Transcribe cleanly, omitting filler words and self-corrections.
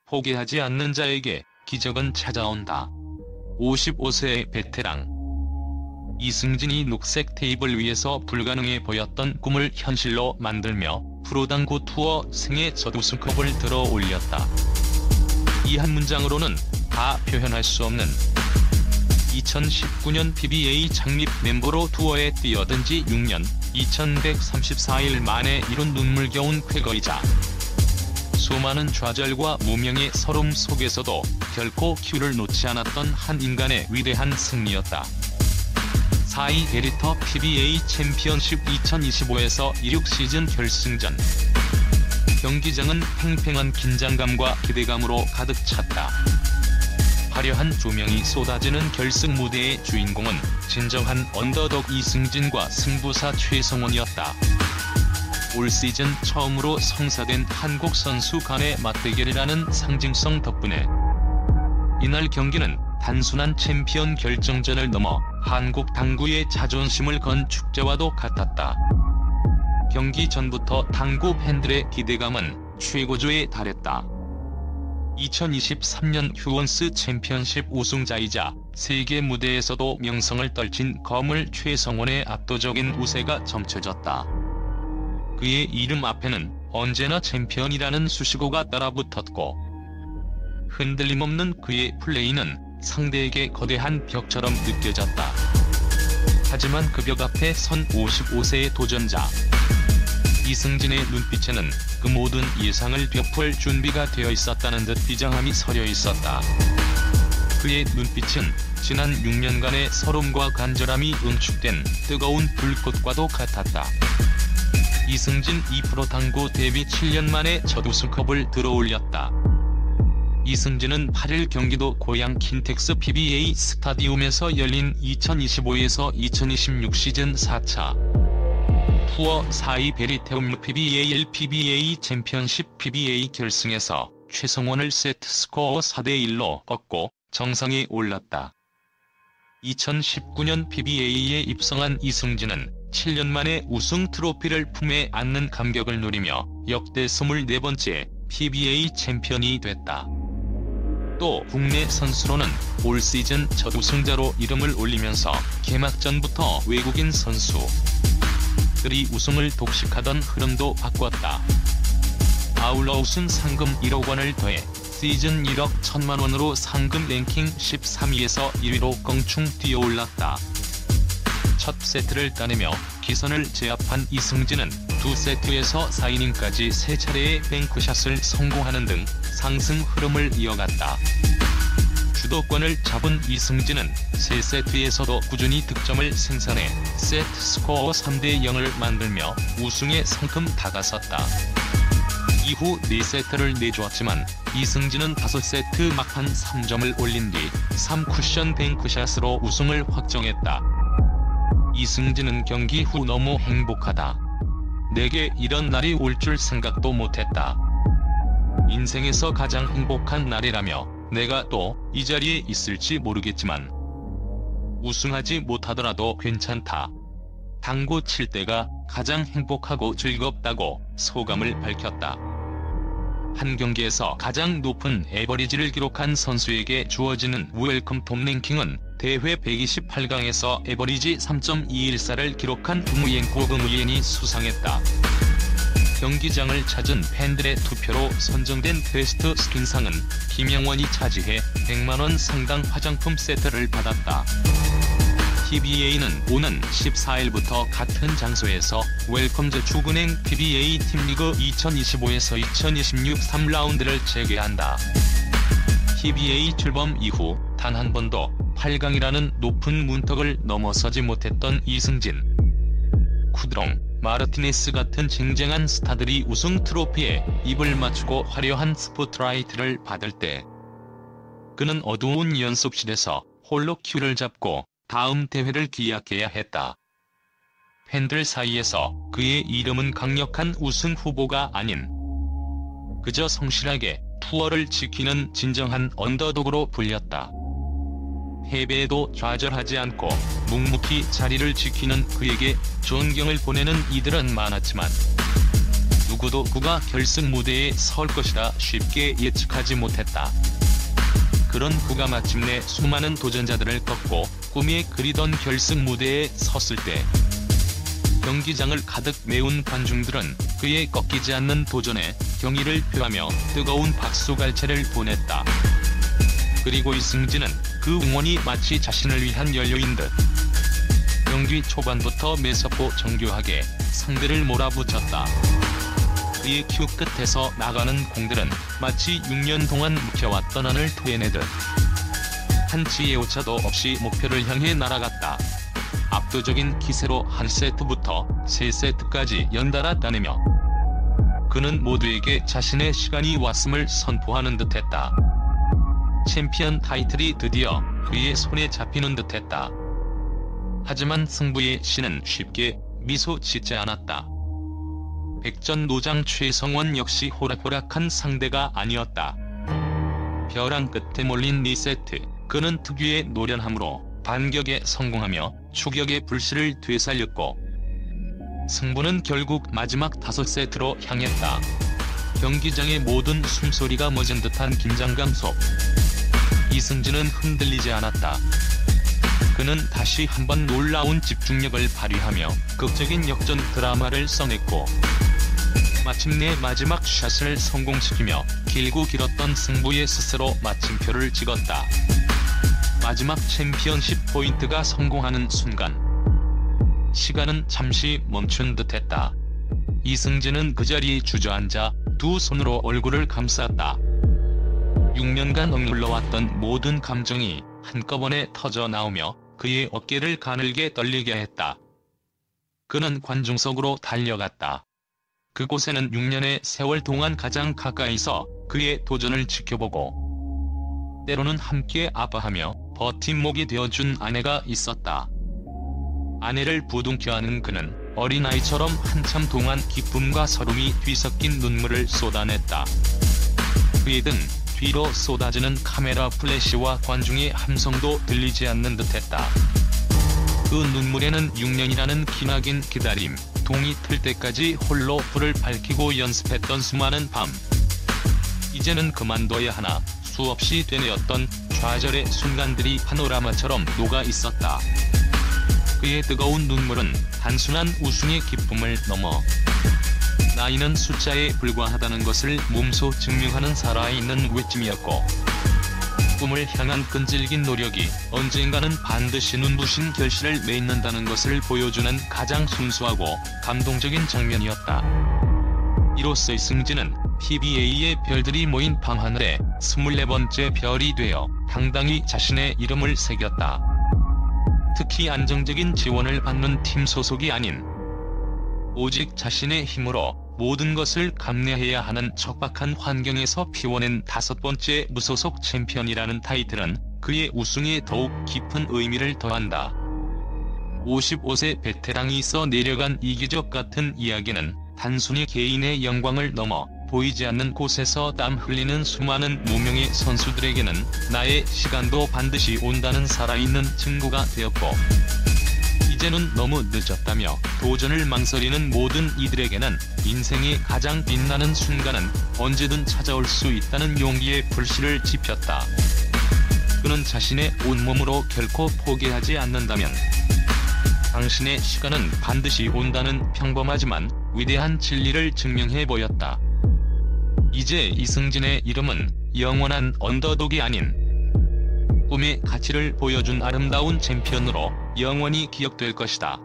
포기하지 않는 자에게 기적은 찾아온다. 55세의 베테랑 이승진이 녹색 테이블 위에서 불가능해 보였던 꿈을 현실로 만들며 프로당구 투어 생애 첫 우승컵을 들어 올렸다. 이 한 문장으로는 다 표현할 수 없는 2019년 PBA 창립 멤버로 투어에 뛰어든 지 6년, 2134일 만에 이룬 눈물겨운 쾌거이자 수많은 좌절과 무명의 서름 속에서도 결코 큐를 놓지 않았던 한 인간의 위대한 승리였다. 4위 베리터 PBA 챔피언십 2025에서 16 시즌 결승전. 경기장은 팽팽한 긴장감과 기대감으로 가득 찼다. 화려한 조명이 쏟아지는 결승 무대의 주인공은 진정한 언더독 이승진과 승부사 최성원이었다. 올 시즌 처음으로 성사된 한국 선수 간의 맞대결이라는 상징성 덕분에 이날 경기는 단순한 챔피언 결정전을 넘어 한국 당구의 자존심을 건 축제와도 같았다. 경기 전부터 당구 팬들의 기대감은 최고조에 달했다. 2023년 휴원스 챔피언십 우승자이자 세계 무대에서도 명성을 떨친 거물 최성원의 압도적인 우세가 점쳐졌다. 그의 이름 앞에는 언제나 챔피언이라는 수식어가 따라붙었고 흔들림 없는 그의 플레이는 상대에게 거대한 벽처럼 느껴졌다. 하지만 그 벽 앞에 선 55세의 도전자 이승진의 눈빛에는 그 모든 예상을 벽풀 준비가 되어 있었다는 듯 비장함이 서려 있었다. 그의 눈빛은 지난 6년간의 서름과 간절함이 응축된 뜨거운 불꽃과도 같았다. 이승진 2프로 당구 데뷔 7년 만에 첫 우승컵을 들어올렸다. 이승진은 8일 경기도 고향 킨텍스 PBA 스타디움에서 열린 2025에서 2026 시즌 4차 투어 4위 베리테움 PBA PBA 챔피언십 PBA 결승에서 최성원을 세트 스코어 4대1로 꺾고 정상에 올랐다. 2019년 PBA에 입성한 이승진은 7년 만에 우승 트로피를 품에 안는 감격을 누리며 역대 24번째 PBA 챔피언이 됐다. 또 국내 선수로는 올 시즌 첫 우승자로 이름을 올리면서 개막전부터 외국인 선수들이 우승을 독식하던 흐름도 바꿨다. 아울러 우승 상금 1억 원을 더해 시즌 1억 1천만 원으로 상금 랭킹 13위에서 1위로 껑충 뛰어올랐다. 첫 세트를 따내며 기선을 제압한 이승진은 두 세트에서 4이닝까지 3차례의 뱅크샷을 성공하는 등 상승 흐름을 이어갔다. 주도권을 잡은 이승진은 3세트에서도 꾸준히 득점을 생산해 세트 스코어 3대0을 만들며 우승에 성큼 다가섰다. 이후 4세트를 내주었지만 이승진은 5세트 막판 3점을 올린 뒤 3쿠션 뱅크샷으로 우승을 확정했다. 이승진은 경기 후 너무 행복하다. 내게 이런 날이 올 줄 생각도 못했다. 인생에서 가장 행복한 날이라며 내가 또 이 자리에 있을지 모르겠지만 우승하지 못하더라도 괜찮다. 당구 칠 때가 가장 행복하고 즐겁다고 소감을 밝혔다. 한 경기에서 가장 높은 에버리지를 기록한 선수에게 주어지는 웰컴 톱 랭킹은 대회 128강에서 에버리지 3.214를 기록한 응우옌 고응우옌이 수상했다. 경기장을 찾은 팬들의 투표로 선정된 베스트 스킨상은 김영원이 차지해 100만원 상당 화장품 세트를 받았다. PBA는 오는 14일부터 같은 장소에서 웰컴즈 축은행 PBA 팀리그 2025에서 2026 3라운드를 재개한다. PBA 출범 이후 단 한 번도 8강이라는 높은 문턱을 넘어서지 못했던 이승진. 쿠드롱, 마르티네스 같은 쟁쟁한 스타들이 우승 트로피에 입을 맞추고 화려한 스포트라이트를 받을 때 그는 어두운 연습실에서 홀로 큐를 잡고 다음 대회를 기약해야 했다. 팬들 사이에서 그의 이름은 강력한 우승 후보가 아닌 그저 성실하게 투어를 지키는 진정한 언더독으로 불렸다. 패배에도 좌절하지 않고 묵묵히 자리를 지키는 그에게 존경을 보내는 이들은 많았지만 누구도 그가 결승 무대에 설 것이라 쉽게 예측하지 못했다. 그런 그가 마침내 수많은 도전자들을 꺾고 꿈에 그리던 결승 무대에 섰을 때 경기장을 가득 메운 관중들은 그의 꺾이지 않는 도전에 경의를 표하며 뜨거운 박수갈채를 보냈다. 그리고 이승진은 그 응원이 마치 자신을 위한 연료인 듯 경기 초반부터 매섭고 정교하게 상대를 몰아붙였다. 그의 큐 끝에서 나가는 공들은 마치 6년 동안 묵혀왔던 안을 토해내듯 한치의 오차도 없이 목표를 향해 날아갔다. 압도적인 기세로 한 세트부터 세 세트까지 연달아 따내며 그는 모두에게 자신의 시간이 왔음을 선포하는 듯했다. 챔피언 타이틀이 드디어 그의 손에 잡히는 듯했다. 하지만 승부의 신은 쉽게 미소 짓지 않았다. 백전노장 최성원 역시 호락호락한 상대가 아니었다. 벼랑 끝에 몰린 2세트, 그는 특유의 노련함으로 반격에 성공하며 추격의 불씨를 되살렸고 승부는 결국 마지막 5세트로 향했다. 경기장의 모든 숨소리가 멎은 듯한 긴장감 속 이승진은 흔들리지 않았다. 그는 다시 한번 놀라운 집중력을 발휘하며 극적인 역전 드라마를 써냈고 마침내 마지막 샷을 성공시키며 길고 길었던 승부에 스스로 마침표를 찍었다. 마지막 챔피언십 포인트가 성공하는 순간 시간은 잠시 멈춘 듯했다. 이승진은 그 자리에 주저앉아 두 손으로 얼굴을 감쌌다. 6년간 억눌러왔던 모든 감정이 한꺼번에 터져 나오며 그의 어깨를 가늘게 떨리게 했다. 그는 관중석으로 달려갔다. 그곳에는 6년의 세월 동안 가장 가까이서 그의 도전을 지켜보고 때로는 함께 아파하며 버팀목이 되어준 아내가 있었다. 아내를 부둥켜 안은 그는 어린아이처럼 한참 동안 기쁨과 서름이 뒤섞인 눈물을 쏟아냈다. 그의 등 뒤로 쏟아지는 카메라 플래시와 관중의 함성도 들리지 않는 듯했다. 그 눈물에는 6년이라는 기나긴 기다림, 동이 틀 때까지 홀로 불을 밝히고 연습했던 수많은 밤, 이제는 그만둬야 하나 수없이 되뇌었던 좌절의 순간들이 파노라마처럼 녹아 있었다. 그의 뜨거운 눈물은 단순한 우승의 기쁨을 넘어 나이는 숫자에 불과하다는 것을 몸소 증명하는 살아있는 외침이었고 꿈을 향한 끈질긴 노력이 언젠가는 반드시 눈부신 결실을 맺는다는 것을 보여주는 가장 순수하고 감동적인 장면이었다. 이로써 이승진은 PBA의 별들이 모인 밤하늘에 24번째 별이 되어 당당히 자신의 이름을 새겼다. 특히 안정적인 지원을 받는 팀 소속이 아닌 오직 자신의 힘으로 모든 것을 감내해야 하는 척박한 환경에서 피워낸 5번째 무소속 챔피언이라는 타이틀은 그의 우승에 더욱 깊은 의미를 더한다. 55세 베테랑이 써내려간 이기적 같은 이야기는 단순히 개인의 영광을 넘어 보이지 않는 곳에서 땀 흘리는 수많은 무명의 선수들에게는 나의 시간도 반드시 온다는 살아있는 증거가 되었고 이제는 너무 늦었다며 도전을 망설이는 모든 이들에게는 인생의 가장 빛나는 순간은 언제든 찾아올 수 있다는 용기의 불씨를 지폈다. 그는 자신의 온몸으로 결코 포기하지 않는다면 당신의 시간은 반드시 온다는 평범하지만 위대한 진리를 증명해 보였다. 이제 이승진의 이름은 영원한 언더독이 아닌 꿈의 가치를 보여준 아름다운 챔피언으로 영원히 기억될 것이다.